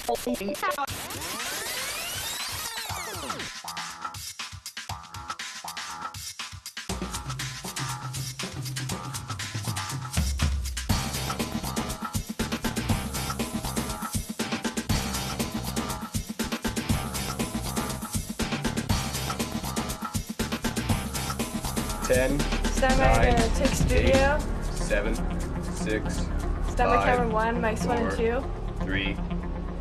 Ten. Stand by to take studio. 7, 6. Stand by camera 1, mics 1 and 2. 3,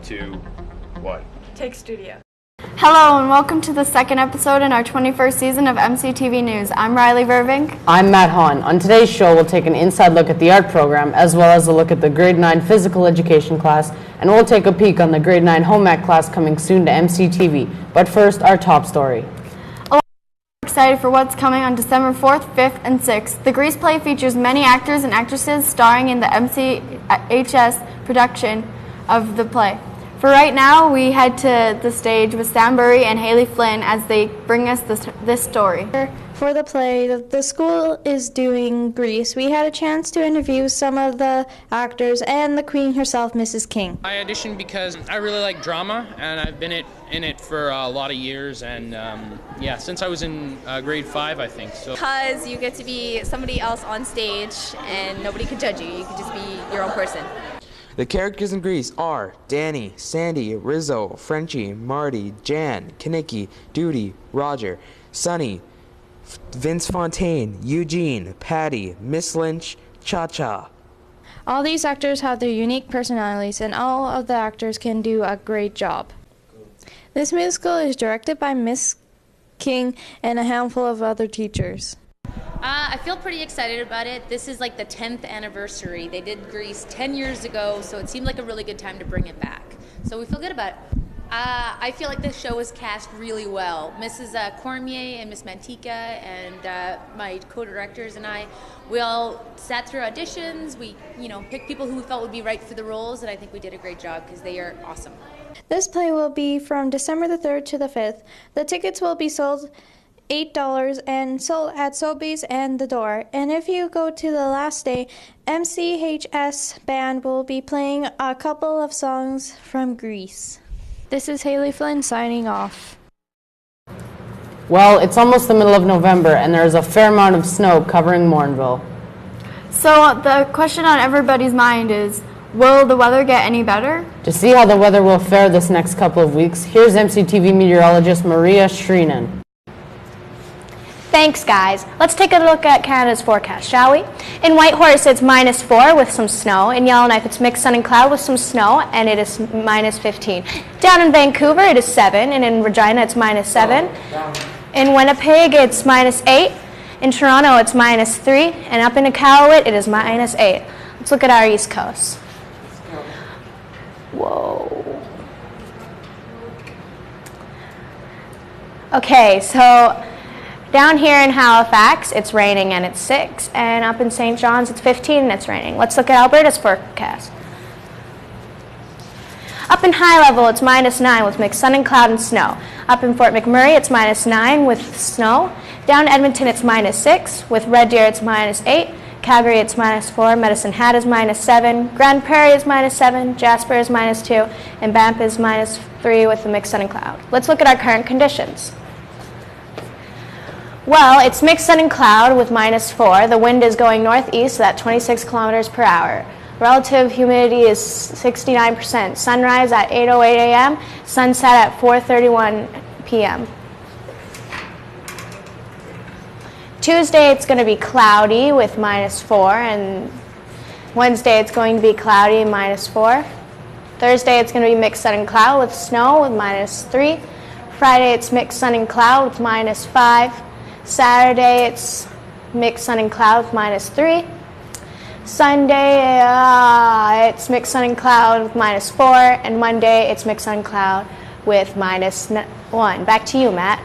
2, 1. Take studio. Hello and welcome to the second episode in our 21st season of MCTV News. I'm Riley Vervink. I'm Matt Hahn. On today's show, we'll take an inside look at the art program, as well as a look at the grade 9 physical education class, and we'll take a peek on the grade 9 home ec class coming soon to MCTV. But first, our top story. Excited for what's coming on December 4th, 5th, and 6th. The Grease play features many actors and actresses starring in the MCHS production of the play. For right now, we head to the stage with Sam Burry and Haley Flynn as they bring us this story. For the play, the school is doing Grease. We had a chance to interview some of the actors and the queen herself, Mrs. King. I auditioned because I really like drama, and I've been in it for a lot of years, and yeah, since I was in grade 5, I think. So. Because you get to be somebody else on stage, and nobody can judge you. You can just be your own person. The characters in Grease are Danny, Sandy, Rizzo, Frenchie, Marty, Jan, Kanicki, Duty, Roger, Sonny, Vince Fontaine, Eugene, Patty, Miss Lynch, Cha-Cha. All these actors have their unique personalities, and all of the actors can do a great job. This musical is directed by Miss King and a handful of other teachers. I feel pretty excited about it. This is like the 10th anniversary. They did Grease 10 years ago, so it seemed like a really good time to bring it back. So we feel good about it. I feel like this show was cast really well. Mrs. Cormier and Miss Mantica and my co-directors and I, we all sat through auditions. We, picked people who we felt would be right for the roles, and I think we did a great job because they are awesome. This play will be from December the 3rd to the 5th. The tickets will be sold $8 and sold at Sobeys and The Door. And if you go to the last day, MCHS Band will be playing a couple of songs from Grease. This is Haley Flynn signing off. Well, it's almost the middle of November, and there's a fair amount of snow covering Morinville. So the question on everybody's mind is, will the weather get any better? To see how the weather will fare this next couple of weeks, here's MCTV meteorologist Maria Shreenan. Thanks, guys. Let's take a look at Canada's forecast, shall we? In Whitehorse, it's -4 with some snow. In Yellowknife, it's mixed sun and cloud with some snow, and it is -15. Down in Vancouver, it is 7, and in Regina, it's -7. In Winnipeg, it's -8. In Toronto, it's -3, and up in Iqaluit, it is -8. Let's look at our East Coast. Whoa. Okay, so down here in Halifax, it's raining and it's 6, and up in St. John's, it's 15 and it's raining. Let's look at Alberta's forecast. Up in High Level, it's -9 with mixed sun and cloud and snow. Up in Fort McMurray, it's -9 with snow. Down in Edmonton, it's -6. With Red Deer, it's -8. Calgary, it's -4. Medicine Hat is -7. Grand Prairie is -7. Jasper is -2. And Banff is -3 with the mixed sun and cloud. Let's look at our current conditions. Well, it's mixed sun and cloud with -4. The wind is going northeast at 26 kilometers per hour. Relative humidity is 69%. Sunrise at 8:08 a.m. Sunset at 4:31 p.m. Tuesday, it's going to be cloudy with -4, and Wednesday, it's going to be cloudy and -4. Thursday, it's going to be mixed sun and cloud with snow with -3. Friday, it's mixed sun and cloud with -5. Saturday, it's mixed sun and cloud with -3. Sunday, it's mixed sun and cloud with -4. And Monday, it's mixed sun and cloud with -1. Back to you, Matt.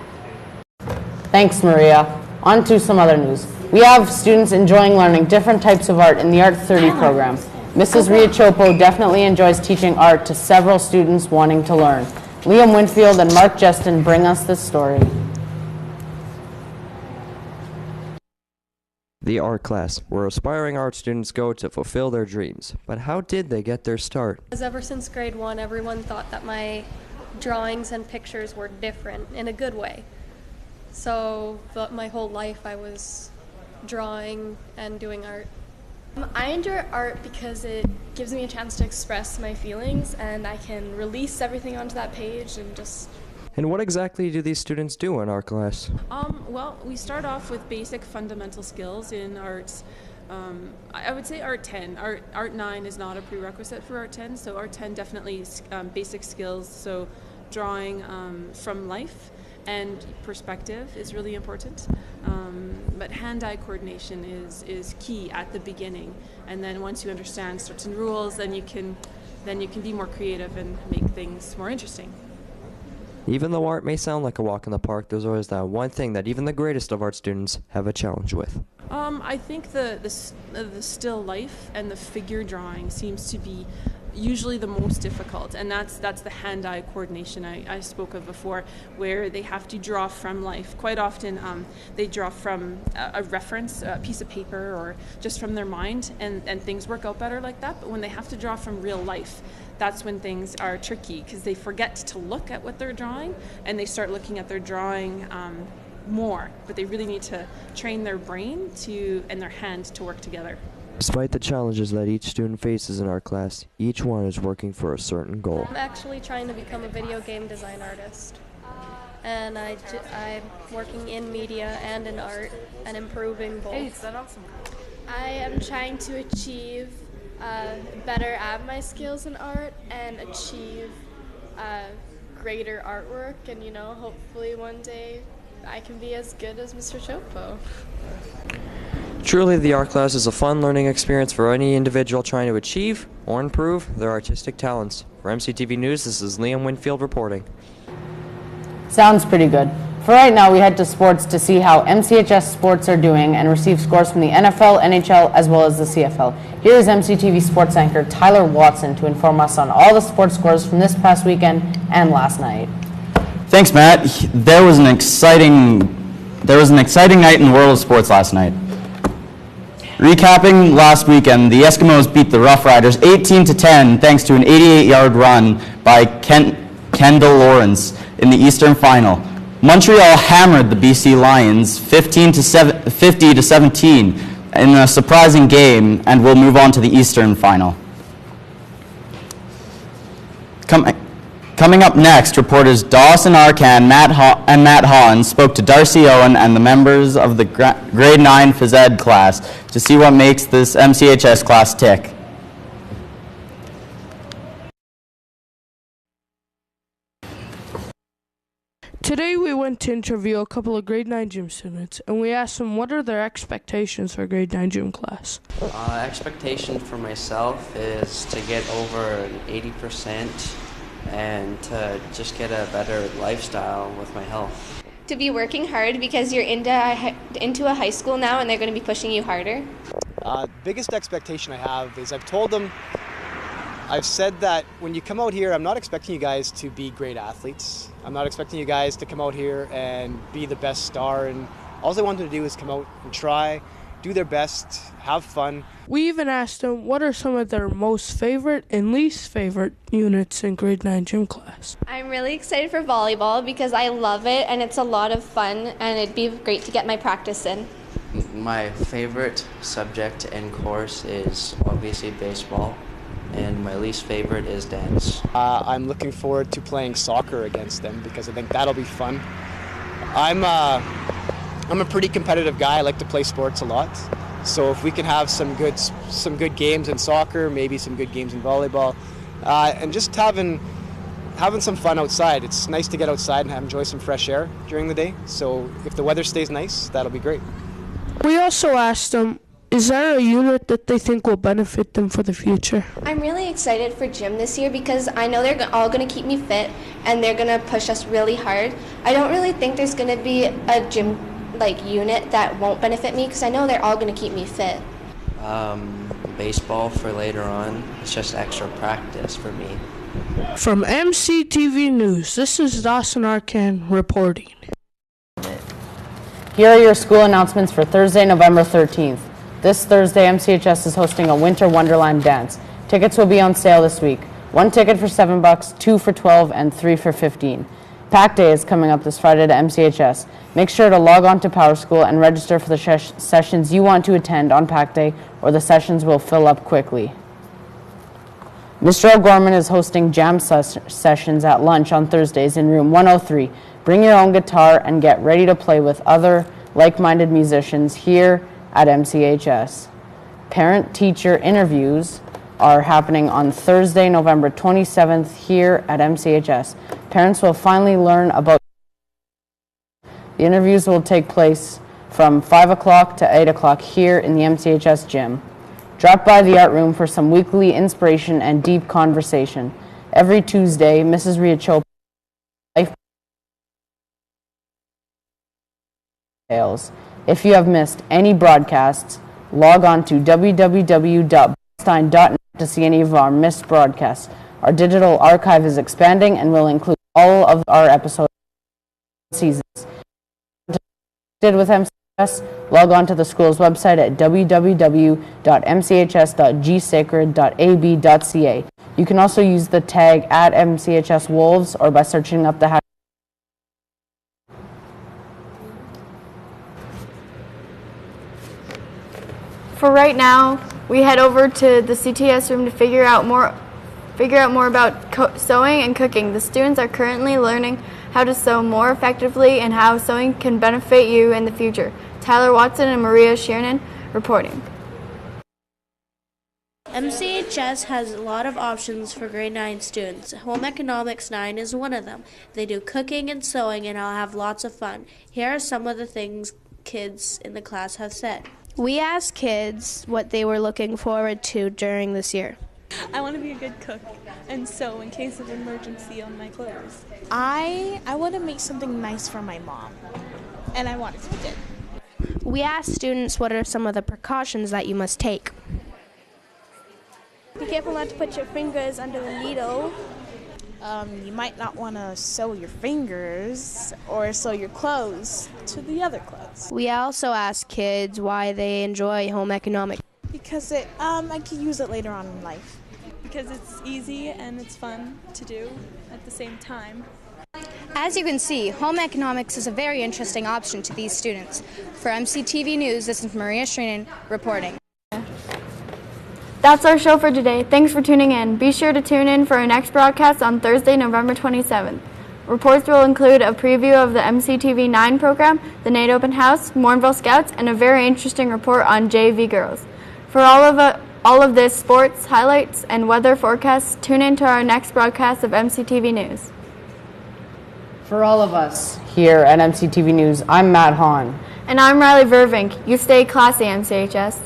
Thanks, Maria. On to some other news. We have students enjoying learning different types of art in the Art 30 program. Mrs. Ria Chopo definitely enjoys teaching art to several students wanting to learn. Liam Winfield and Mark Justin bring us this story. The art class, where aspiring art students go to fulfill their dreams. But how did they get their start? Because ever since grade 1, everyone thought that my drawings and pictures were different in a good way. So my whole life I was drawing and doing art. I enjoy art because it gives me a chance to express my feelings and I can release everything onto that page and just... And what exactly do these students do in art class? Well, we start off with basic fundamental skills in arts. I would say Art 10. Art 9 is not a prerequisite for Art 10, so Art 10 definitely basic skills, so drawing from life and perspective is really important. But hand-eye coordination is key at the beginning, and then once you understand certain rules, then you can be more creative and make things more interesting. Even though art may sound like a walk in the park, there's always that one thing that even the greatest of art students have a challenge with. I think the still life and the figure drawing seems to be usually the most difficult, and that's the hand-eye coordination I spoke of before, where they have to draw from life. Quite often they draw from a reference, a piece of paper, or just from their mind, and things work out better like that. But when they have to draw from real life, that's when things are tricky, because they forget to look at what they're drawing and they start looking at their drawing more, but they really need to train their brain and their hand to work together. Despite the challenges that each student faces in art class, each one is working for a certain goal. I'm actually trying to become a video game design artist, and I'm working in media and in art and improving both. Hey, is that awesome? I am trying to achieve better at my skills in art and achieve greater artwork, and hopefully one day I can be as good as Mr. Chopo. Truly, the art class is a fun learning experience for any individual trying to achieve or improve their artistic talents. For MCTV News, this is Liam Winfield reporting. Sounds pretty good. For right now, we head to sports to see how MCHS sports are doing and receive scores from the NFL, NHL, as well as the CFL. Here is MCTV sports anchor Tyler Watson to inform us on all the sports scores from this past weekend and last night. Thanks, Matt. There was an exciting night in the world of sports last night. Recapping last weekend, the Eskimos beat the Rough Riders 18-10 thanks to an 88-yard run by Kendall Lawrence in the Eastern Final. Montreal hammered the BC Lions 50-17 in a surprising game and will move on to the Eastern Final. Coming up next, reporters Dawson Arcan and Matt Hahn spoke to Darcy Owen and the members of the grade 9 phys ed class to see what makes this MCHS class tick. Today we went to interview a couple of grade 9 gym students, and we asked them what are their expectations for grade 9 gym class. Expectation for myself is to get over an 80% and to just get a better lifestyle with my health. To be working hard because you're into a high school now and they're going to be pushing you harder. Biggest expectation I have is I've said that when you come out here, I'm not expecting you guys to be great athletes. I'm not expecting you guys to come out here and be the best star, and all I want them to do is come out and try, do their best, have fun. We even asked them what are some of their most favorite and least favorite units in grade 9 gym class. I'm really excited for volleyball because I love it and it's a lot of fun and it'd be great to get my practice in. My favorite subject and course is obviously baseball, and my least favorite is dance. I'm looking forward to playing soccer against them because I think that'll be fun. I'm a pretty competitive guy. I like to play sports a lot. So if we can have some good games in soccer, maybe some good games in volleyball, and just having some fun outside. It's nice to get outside and enjoy some fresh air during the day. So if the weather stays nice, that'll be great. We also asked them, is there a unit that they think will benefit them for the future? I'm really excited for gym this year because I know they're all going to keep me fit and they're going to push us really hard. I don't really think there's going to be a gym unit that won't benefit me because I know they're all going to keep me fit. Baseball for later on. It's just extra practice for me. From MCTV News, this is Dawson Arcan reporting. Here are your school announcements for Thursday, November 13th. This Thursday, MCHS is hosting a Winter Wonderland dance. Tickets will be on sale this week. 1 ticket for $7, 2 for $12, and 3 for $15. Pack Day is coming up this Friday to MCHS. Make sure to log on to PowerSchool and register for the sessions you want to attend on Pack Day, or the sessions will fill up quickly. Mr. O'Gorman is hosting jam sessions at lunch on Thursdays in room 103. Bring your own guitar and get ready to play with other like-minded musicians here at MCHS. Parent-teacher interviews are happening on Thursday, November 27th here at MCHS. Parents will finally learn about. The interviews will take place from 5 o'clock to 8 o'clock here in the MCHS gym. Drop by the art room for some weekly inspiration and deep conversation. Every Tuesday, Mrs. Riachopo details. If you have missed any broadcasts, log on to www.stein.net to see any of our missed broadcasts. Our digital archive is expanding and will include all of our episodes seasons. With MCHS, log on to the school's website at www.mchs.gsacred.ab.ca. You can also use the tag @MCHSWolves or by searching up the hashtag. For right now, we head over to the CTS room to figure out more about sewing and cooking. The students are currently learning how to sew more effectively and how sewing can benefit you in the future. Tyler Watson and Maria Shiernan reporting. MCHS has a lot of options for grade 9 students. Home Economics 9 is one of them. They do cooking and sewing and I'll have lots of fun. Here are some of the things kids in the class have said. We asked kids what they were looking forward to during this year. I want to be a good cook and sew in case of emergency on my clothes. I want to make something nice for my mom, and I want it to be good. We asked students what are some of the precautions that you must take. Be careful not to put your fingers under the needle. You might not want to sew your fingers or sew your clothes to the other clothes. We also asked kids why they enjoy home economics. Because I could use it later on in life. Because it's easy and it's fun to do at the same time. As you can see, home economics is a very interesting option to these students. For MCTV News, this is Maria Shreenan reporting. That's our show for today. Thanks for tuning in. Be sure to tune in for our next broadcast on Thursday, November 27th. Reports will include a preview of the MCTV 9 program, the NAIT Open House, Mournville Scouts, and a very interesting report on JV girls. For all of this sports, highlights, and weather forecasts, tune in to our next broadcast of MCTV News. For all of us here at MCTV News, I'm Matt Hahn. And I'm Riley Vervink. You stay classy, MCHS.